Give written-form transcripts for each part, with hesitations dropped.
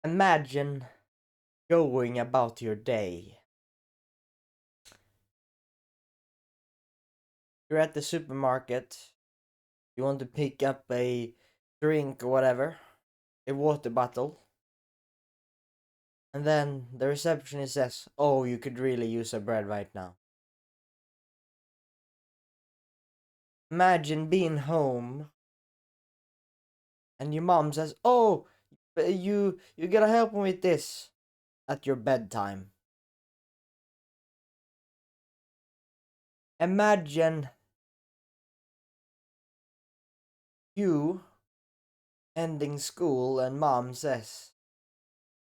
Imagine going about your day. You're at the supermarket. You want to pick up a drink or whatever, a water bottle. And then the receptionist says, "Oh, you could really use a bread right now." Imagine being home and your mom says, "Oh, you gotta help me with this," at your bedtime. Imagine you ending school and mom says,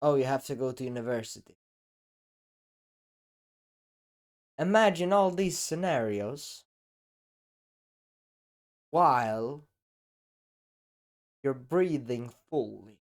"Oh, you have to go to university." Imagine all these scenarios while you're breathing fully.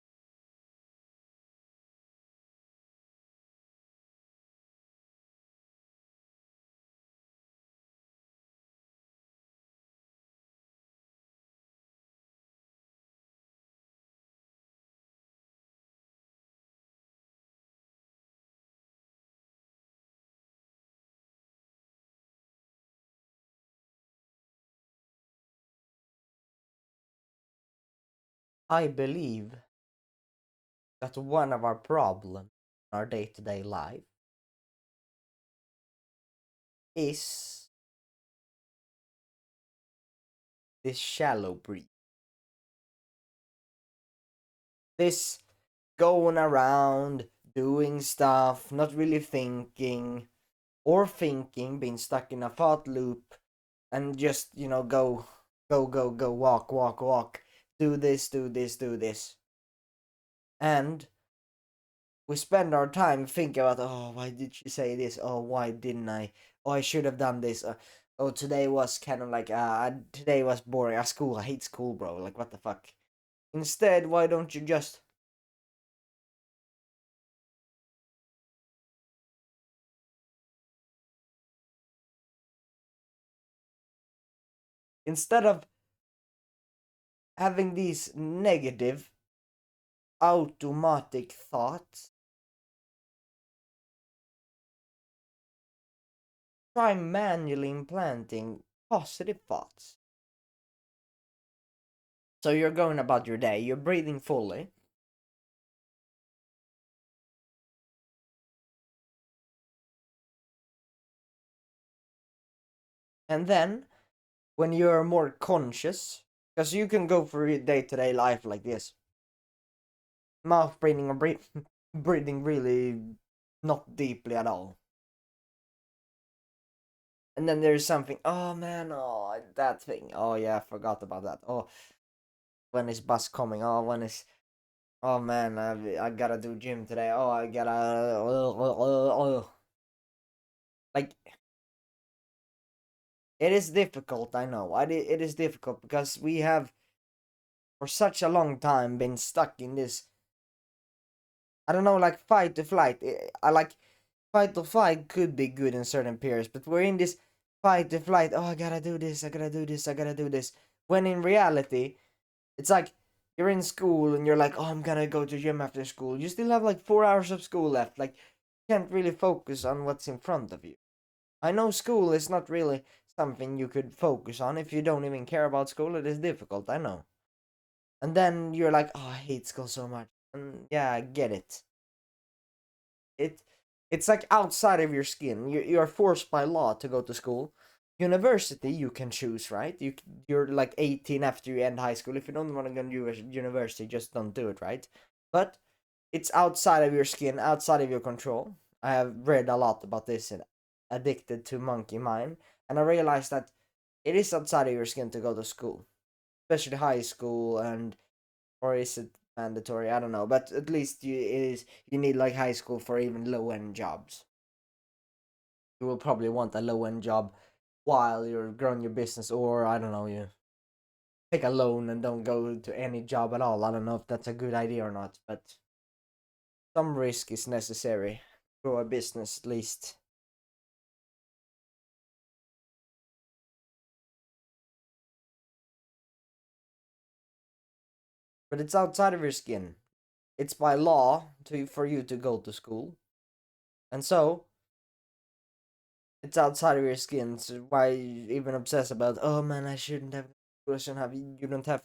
I believe that one of our problems in our day-to-day life is this shallow breath. This going around, doing stuff, not really thinking, or thinking, being stuck in a thought loop, and just, go, walk, walk, walk, do this, do this, do this. And we spend our time thinking about, oh, why did she say this? Oh, why didn't I? Oh, I should have done this. Oh, today was kind of like, today was boring. School, I hate school, bro. Like, what the fuck? Instead, why don't you just instead of having these negative automatic thoughts, try manually implanting positive thoughts. So you're going about your day, you're breathing fully, and then when you're more conscious, because you can go through your day-to-day life like this, mouth breathing or breathing really not deeply at all. And then there's something, oh man, oh, that thing, oh yeah, I forgot about that. Oh, when is bus coming? Oh, when is, oh man, I gotta do gym today. Oh, I gotta, like, it is difficult, I know. It is difficult because we have for such a long time been stuck in this, I don't know, like fight to flight. I like fight to flight could be good in certain periods, but we're in this fight to flight. Oh, I gotta do this, I gotta do this, I gotta do this. When in reality, it's like you're in school and you're like, oh, I'm gonna go to gym after school. You still have like 4 hours of school left. Like, you can't really focus on what's in front of you. I know school is not really something you could focus on if you don't even care about school. It is difficult, I know. And then you're like, oh, I hate school so much. And yeah, I get it. It it's like outside of your skin. You're forced by law to go to school. University you can choose, right? You're like 18 after you end high school. If you don't want to go to university, just don't do it, right? But it's outside of your skin, outside of your control. I have read a lot about this in Addicted to Monkey Mind, and I realized that it is outside of your skin to go to school, especially high school, and or is it mandatory? I don't know, but at least you need like high school for even low end jobs. You will probably want a low end job while you're growing your business, or I don't know, you take a loan and don't go to any job at all. I don't know if that's a good idea or not, but some risk is necessary for a business at least. But it's outside of your skin. it's by law for you to go to school, and so it's outside of your skin. So why you even obsess about? Oh man, I shouldn't have. I shouldn't have. You don't have.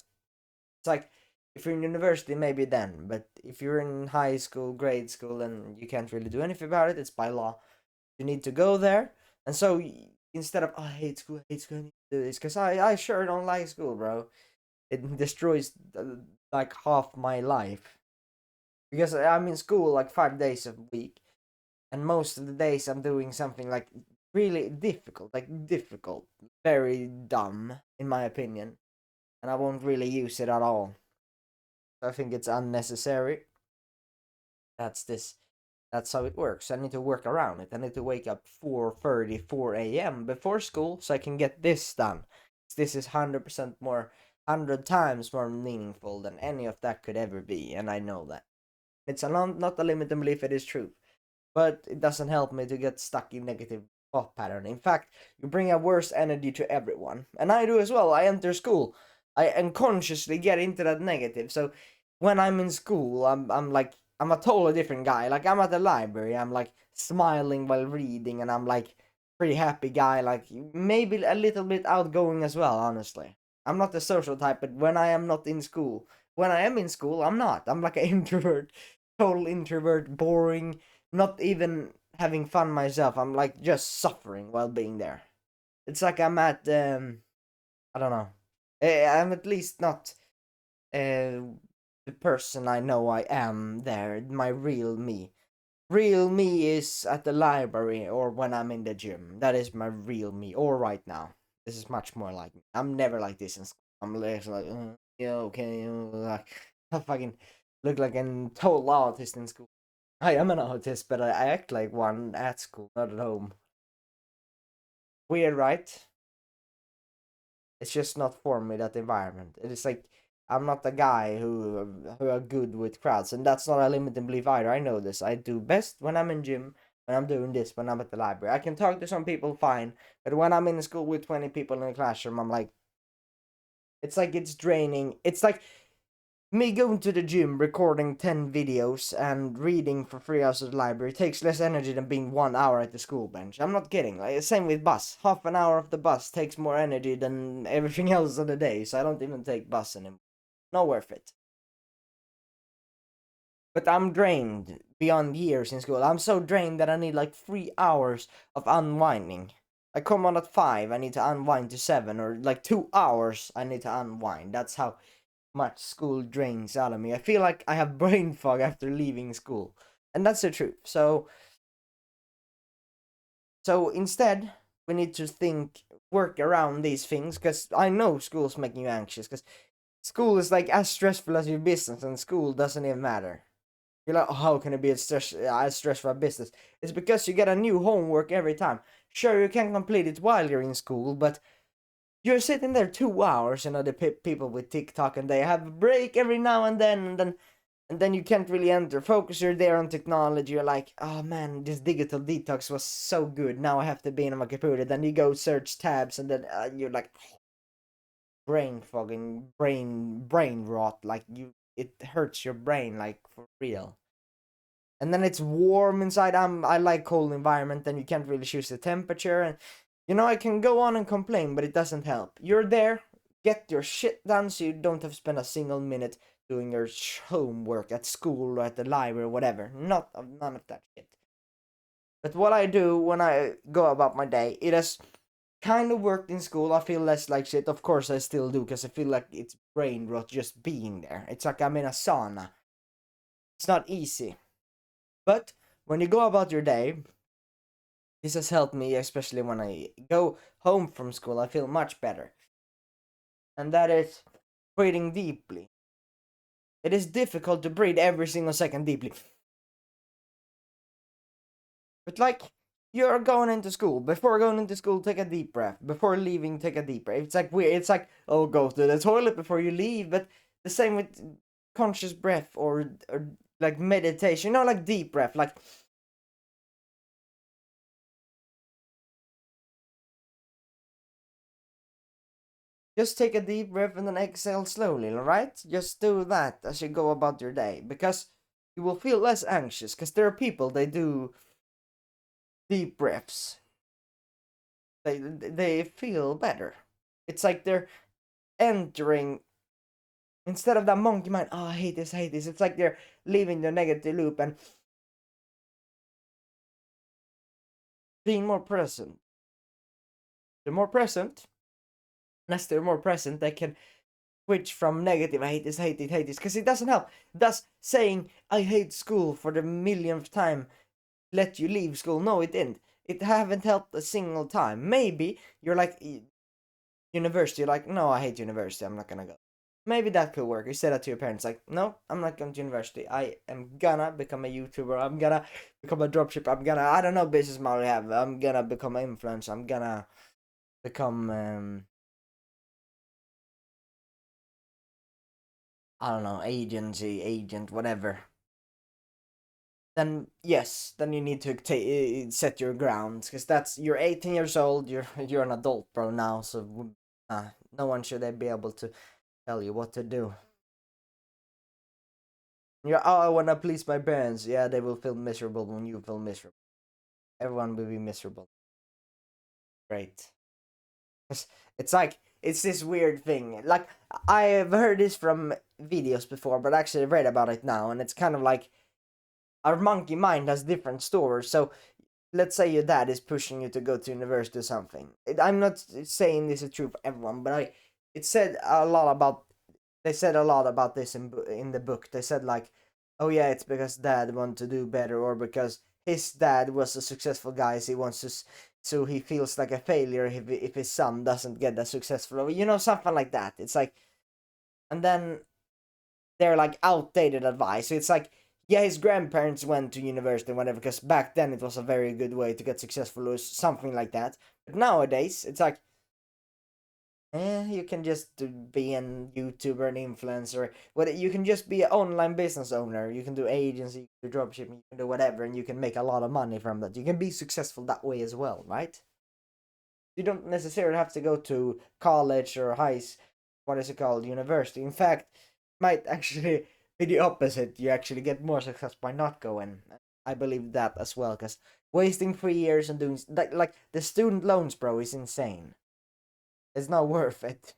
It's like if you're in university, maybe then. But if you're in high school, grade school, then you can't really do anything about it. It's by law. You need to go there, and so instead of, oh, I hate school, I need to do this because I sure don't like school, bro. It destroys like half my life because I'm in school like 5 days a week, and most of the days I'm doing something like really difficult, very dumb in my opinion, and I won't really use it at all. I think it's unnecessary. That's this. That's how it works. I need to work around it. I need to wake up 4:30, 4 a.m. before school so I can get this done. This is 100% more, 100 times more meaningful than any of that could ever be, and I know that. It's not a limiting belief, it is true. But it doesn't help me to get stuck in negative thought pattern. In fact, you bring a worse energy to everyone. And I do as well. I enter school. I unconsciously get into that negative. So when I'm in school, I'm like I'm a totally different guy. Like I'm at the library, I'm like smiling while reading, and I'm like pretty happy guy, like maybe a little bit outgoing as well, honestly. I'm not the social type, but when I am not in school, when I am in school, I'm not. I'm like an introvert, total introvert, boring, not even having fun myself. I'm like just suffering while being there. It's like I'm at I don't know. I'm at least not the person I know I am there, my real me. Real me is at the library or when I'm in the gym. That is my real me. Or right now. This is much more like me. I'm never like this in school. I'm less like, yeah, okay, like I fucking look like a total autist in school. I am an autist, but I act like one at school, not at home. Weird, right? It's just not for me, that environment. It is like I'm not a guy who are good with crowds, and that's not a limiting belief either. I know this. I do best when I'm in gym, when I'm doing this, when I'm at the library. I can talk to some people fine, but when I'm in school with 20 people in a classroom, I'm like, it's like it's draining. It's like me going to the gym, recording 10 videos, and reading for 3 hours at the library takes less energy than being 1 hour at the school bench. I'm not kidding. Like, same with bus. Half an hour of the bus takes more energy than everything else of the day, so I don't even take bus anymore. Not worth it. But I'm drained beyond years in school. I'm so drained that I need like 3 hours of unwinding. I come on at 5, I need to unwind to 7, or like 2 hours I need to unwind. That's how much school drains out of me. I feel like I have brain fog after leaving school. And that's the truth. So instead, we need to work around these things, because I know school's making you anxious, because school is like as stressful as your business, and school doesn't even matter. You're like, oh, how can it be as stressful as business? It's because you get a new homework every time. Sure, you can complete it while you're in school, but you're sitting there 2 hours, the people with TikTok, and they have a break every now and then you can't really enter focus. You're there on technology. You're like, oh man, this digital detox was so good. Now I have to be in my computer. Then you go search tabs, and then you're like, brain fogging, brain rot. Like it hurts your brain, like for real. And then it's warm inside. I like cold environment. Then you can't really choose the temperature, and I can go on and complain, but it doesn't help. You're there, get your shit done, so you don't have to spend a single minute doing your homework at school or at the library or whatever. None of that shit. But what I do when I go about my day, it has kind of worked in school. I feel less like shit. Of course, I still do, because I feel like it's brain rot just being there. It's like I'm in a sauna. It's not easy. But when you go about your day, this has helped me, especially when I go home from school. I feel much better. And that is breathing deeply. It is difficult to breathe every single second deeply. But like, you're going into school. Before going into school, take a deep breath. Before leaving, take a deep breath. It's like weird. It's like, oh, go to the toilet before you leave. But the same with conscious breath, or like meditation. Like deep breath. Like, just take a deep breath and then exhale slowly, alright? Just do that as you go about your day. Because you will feel less anxious, because there are people, they do deep breaths, they feel better. It's like they're entering, instead of that monkey mind, oh, I hate this, it's like they're leaving the negative loop and being more present. They're more present, and as they're more present, they can switch from negative, I hate this, hate it, hate this, because it doesn't help. Thus, saying I hate school for the millionth time let you leave school. No, it didn't. It haven't helped a single time. Maybe you're like university, you're like, no, I hate university, I'm not gonna go. Maybe that could work. You say that to your parents, like, no, I'm not going to university. I am gonna become a YouTuber. I'm gonna become a dropshipper. I'm gonna, I don't know, business model I have. I'm gonna become an influencer. I'm gonna become, I don't know, agency, agent, whatever. Then yes, then you need to set your grounds, because that's, you're 18 years old. You're an adult, bro, now. So no one should be able to tell you what to do. You're, oh, I wanna please my parents. Yeah, they will feel miserable when you feel miserable. Everyone will be miserable. Great. It's like, it's this weird thing. Like, I've heard this from videos before, but actually read about it now, and it's kind of like our monkey mind has different stores. So let's say your dad is pushing you to go to university or something. I'm not saying this is true for everyone, but it said a lot about, they said a lot about this in the book. They said like, oh yeah, it's because dad wants to do better, or because his dad was a successful guy, so he wants to, so he feels like a failure if his son doesn't get that successful, or something like that. It's like, and then they're like outdated advice. So it's like, yeah, his grandparents went to university and whatever, because back then it was a very good way to get successful, or something like that. But nowadays, it's like, you can just be an YouTuber, an influencer. What, you can just be an online business owner. You can do agency, you can do dropshipping, you can do whatever, and you can make a lot of money from that. You can be successful that way as well, right? You don't necessarily have to go to college or what is it called, university. In fact, might actually be the opposite. You actually get more success by not going. I believe that as well, because wasting 3 years and doing like the student loans, bro, is insane. It's not worth it.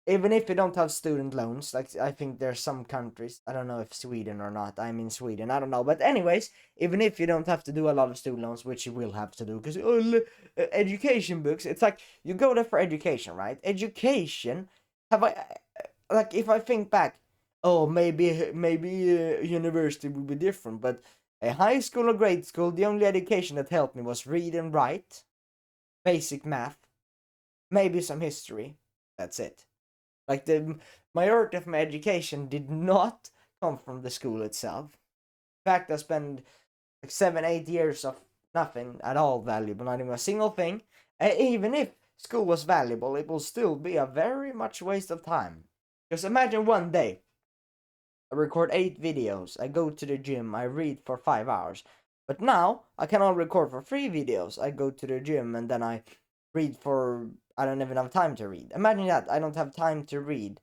Even if you don't have student loans, like I think there's some countries, I don't know if Sweden or not. I'm in Sweden, I don't know. But anyways, even if you don't have to do a lot of student loans, which you will have to do, because education books, it's like you go there for education, right? Education, have I, like, if I think back, oh, maybe university would be different, but a high school or grade school, the only education that helped me was read and write, basic math, maybe some history. That's it. Like, the majority of my education did not come from the school itself. In fact, I spent like 7, 8 years of nothing at all valuable, not even a single thing. Even if school was valuable, it will still be a very much waste of time. Because imagine one day, I record 8 videos, I go to the gym, I read for 5 hours. But now, I can only record for 3 videos. I go to the gym and then I read for, I don't even have time to read. Imagine that, I don't have time to read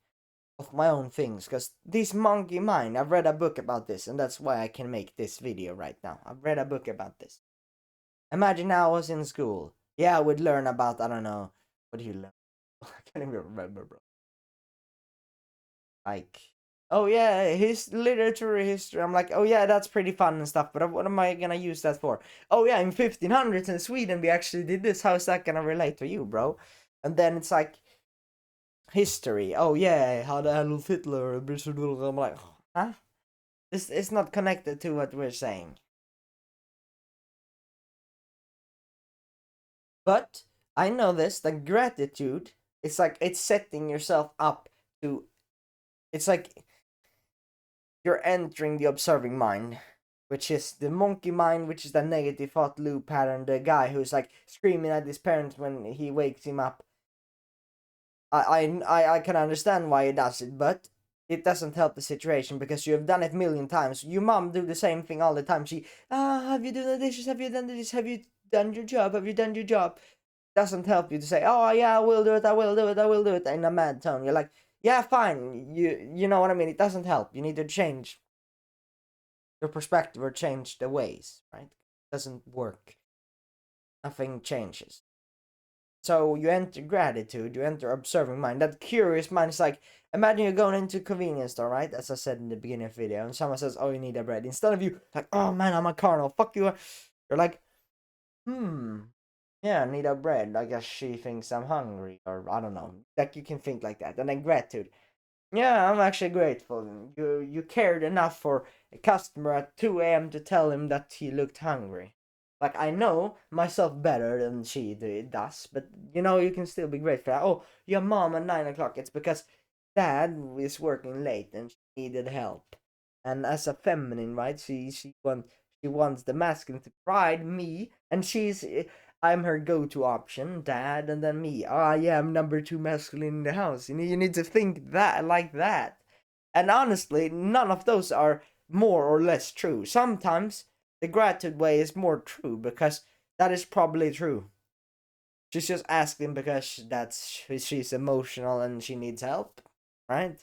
of my own things, because this monkey mind, I've read a book about this, and that's why I can make this video right now. I've read a book about this. Imagine I was in school. Yeah, I would learn about, I don't know, what do you learn? I can't even remember, bro. Like, oh yeah, his literature history. I'm like, oh yeah, that's pretty fun and stuff, but what am I gonna use that for? Oh yeah, in 1500s in Sweden we actually did this. How is that gonna relate to you, bro? And then it's like, history. Oh yeah, how the Adolf Hitler? I'm like, huh? This is not connected to what we're saying. But I know this. The gratitude. It's like, it's setting yourself up to. It's like you're entering the observing mind, which is the monkey mind, which is the negative thought loop pattern. The guy who's like screaming at his parents when he wakes him up. I can understand why he does it, but it doesn't help the situation, because you have done it a million times. Your mom do the same thing all the time. She, have you done the dishes? Have you done this? Have you done your job? Have you done your job? Doesn't help you to say, oh yeah, I will do it. I will do it. I will do it in a mad tone. You're like, yeah, fine. You know what I mean? It doesn't help. You need to change. your perspective or change the ways, right? It doesn't work. Nothing changes. So you enter gratitude, you enter observing mind. That curious mind is like, imagine you're going into a convenience store, right? As I said in the beginning of the video, and someone says, oh, you need a bread. Instead of you like, oh man, I'm a carnal, fuck you. You're like, yeah, I need a bread. I guess she thinks I'm hungry, or I don't know. Like you can think like that. And then gratitude. Yeah, I'm actually grateful. You cared enough for a customer at 2 a.m. to tell him that he looked hungry. Like I know myself better than she does, but you can still be grateful. Oh, your mom at 9 o'clock. It's because dad is working late and she needed help. And as a feminine, right? She wants the masculine to pride me, and I'm her go-to option, dad, and then me. Yeah, I'm number two masculine in the house. You need to think that like that. And honestly, none of those are more or less true. Sometimes the gratitude way is more true because that is probably true. She's just asking because she's emotional and she needs help, right?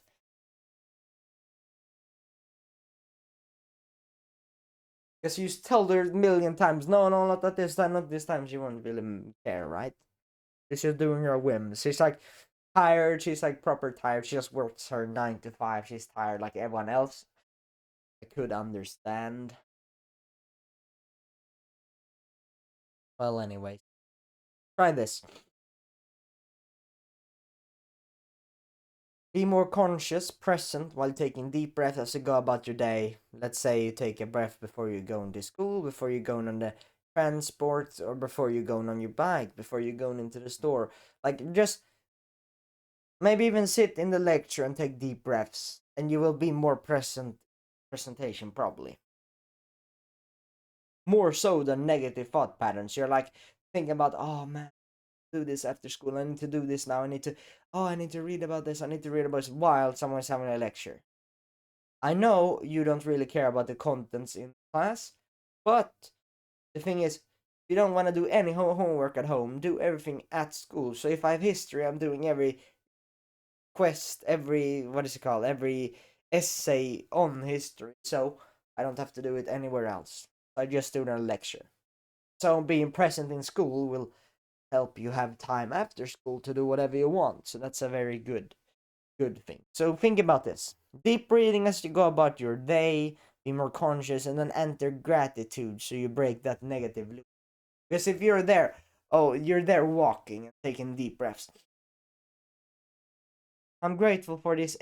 Because you told her a million times, no, no, not at this time, not this time. She won't really care, right? She's just doing her whims. She's like tired. She's like proper tired. She just works her 9 to 5. She's tired like everyone else. I could understand. Well, anyway, try this. Be more conscious, present while taking deep breaths as you go about your day. Let's say you take a breath before you go into school, before you're going on the transport, or before you're going on your bike, before you're going into the store. Like, just maybe even sit in the lecture and take deep breaths, and you will be more presentation probably. More so than negative thought patterns. You're like thinking about, oh man, do this after school. I need to do this now. I need to read about this. I need to read about this while someone's having a lecture. I know you don't really care about the contents in class, but the thing is, you don't want to do any homework at home. Do everything at school. So if I have history, I'm doing every quest, every what is it called, every essay on history. So I don't have to do it anywhere else. I just do it in a lecture. So being present in school will help you have time after school to do whatever you want. So that's a very good thing. So think about this. Deep breathing as you go about your day, be more conscious, and then enter gratitude so you break that negative loop. Because if you're there, oh, you're there walking and taking deep breaths. I'm grateful for this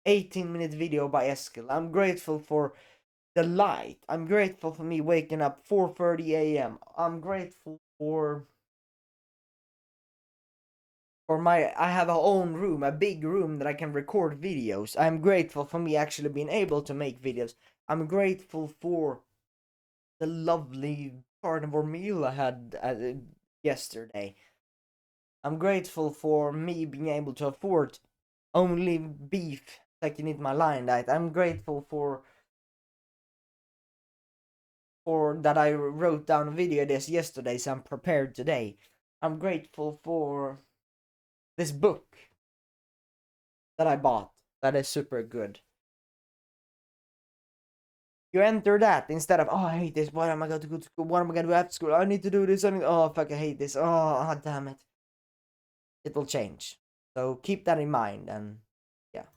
18-minute video by Eskil. I'm grateful for the light. I'm grateful for me waking up 4:30 a.m. I'm grateful for my I have a own room, a big room that I can record videos. I'm grateful for me actually being able to make videos. I'm grateful for the lovely carnivore meal I had yesterday. I'm grateful for me being able to afford only beef like in my line diet. I'm grateful for that I wrote down a video this yesterday, so I'm prepared today. I'm grateful for this book that I bought that is super good. You enter that instead of, oh, I hate this. What am I going to go to school? What am I going to do after school? I need to do this. Oh, fuck, I hate this. Oh, damn it. It will change. So keep that in mind. And yeah.